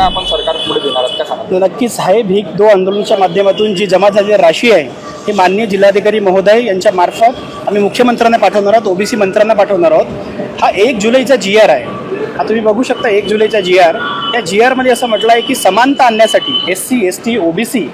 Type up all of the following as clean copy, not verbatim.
आपण सरकार पुढे देणार आहात का सांगा? नक्कीच आहे. भीक दो आंदोलनाच्या माध्यमातून जी जमा झालेली राशी आहे ही माननीय जिल्हाधिकारी महोदय यांच्या मार्फत आम्ही मुख्यमंत्र्यांना पाठवणार आहोत, ओबीसी मंत्र्यांना पाठवणार आहोत. हा 1 जुलैचा GR आहे. हा तुम्ही बघू शकता 1 जुलैचा GR. या GRमध्ये असं म्हटलं आहे की समानता आणण्यासाठी SC, ST, OBC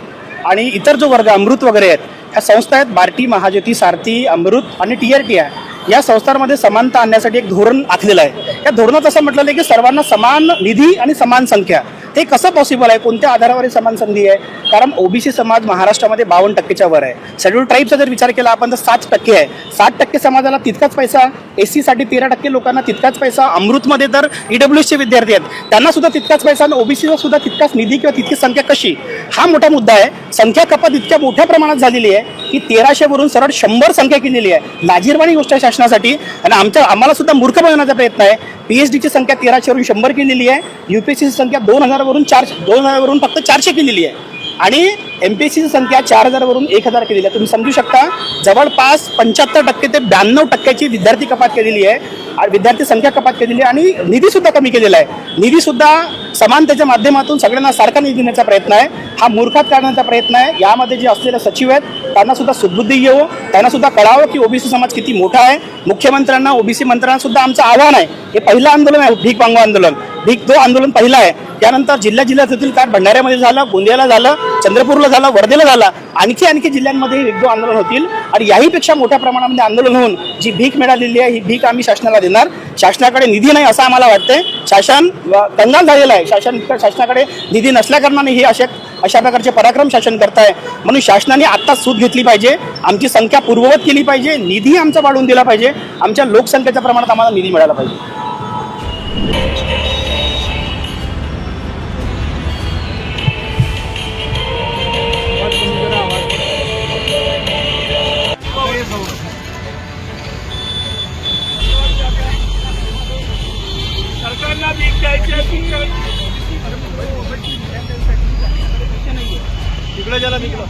आणि इतर जो वर्ग अमृत वगैरे आहेत, ह्या संस्था आहेत बार्टी, महाज्योती, सारथी, अमृत आणि TRT आहे. या संस्थांमध्ये समानता आणण्यासाठी एक धोरण आखलेलं आहे. या धोरणात असं म्हटलेलं आहे की सर्वांना समान निधी आणि समान संख्या. हे कसं पॉसिबल आहे? कोणत्या आधारावर ही समान संधी आहे? कारण ओबीसी समाज महाराष्ट्रामध्ये 52% वर आहे. शेड्यूल ट्राईबचा जर विचार केला आपण तर 7% आहे. 60% समाजाला तितकाच पैसा, SC साठी 13% लोकांना तितकाच पैसा, अमृतमध्ये तर EWSचे विद्यार्थी आहेत त्यांना सुद्धा तितकाच पैसा आणि ओबीसीला सुद्धा तितकाच निधी किंवा तितकी संख्या कशी? हा मोठा मुद्दा आहे. संख्या कपात इतक्या मोठ्या प्रमाणात झालेली आहे की 1300 वरून सरळ 100 संख्या केलेली आहे. लाजिरवाणी गोष्ट आहे शासनासाठी आणि आम्हाला सुद्धा मूर्ख बनवण्याचा प्रयत्न आहे. PhDची संख्या 1300 वरून 100 केलेली आहे. UPSCची संख्या 2000 वरून फक्त 400 केलेली आहे आणि MPSCची संख्या 4000 वरून 1000 केलेली आहे. तुम्ही समजू शकता जवळपास 75% ते 92% विद्यार्थी कपात केलेली आहे आणि विद्यार्थी संख्या कपात केलेली आहे आणि निधी सुद्धा कमी केलेला आहे. निधी सुद्धा समानतेच्या माध्यमातून सगळ्यांना सारखा निधी देण्याचा प्रयत्न आहे. हा मूर्खात काढण्याचा प्रयत्न आहे. यामध्ये जे असलेले सचिव आहेत त्यांना सुद्धा सुदबुद्धी येऊ, त्यांना सुद्धा कळावं की ओबीसी समाज किती मोठा आहे. मुख्यमंत्र्यांना, ओबीसी मंत्र्यांना सुद्धा आमचं आव्हान आहे. हे पहिलं आंदोलन आहे भीक मागो आंदोलन. भीक दो आंदोलन पहिलं आहे. त्यानंतर जिल्ह्यातील काय भंडाऱ्यामध्ये झालं, गोंदियाला झालं, चंद्रपूरला झालं, वर्धेला झालं, आणखी जिल्ह्यांमध्ये भीक दो आंदोलन होतील आणि याहीपेक्षा मोठ्या प्रमाणामध्ये आंदोलन होऊन जी भीक मिळालेली आहे ही भीक आम्ही शासनाला देणार. शासनाकडे निधी नाही असं आम्हाला वाटतंय. शासन कंगाल झालेलं आहे. शासनाकडे निधी नसल्याकारणाने हे अशा प्रकारचे पराक्रम शासन करताय. म्हणून शासनाने आत्ताच सूट घेतली पाहिजे. आमची संख्या पूर्ववत केली पाहिजे. निधी आमचा वाढवून दिला पाहिजे. आमच्या लोकसंख्येच्या प्रमाणात आम्हाला निधी मिळाला पाहिजे. सरकारला भीक द्यायची तिकडे ज्याला निघलं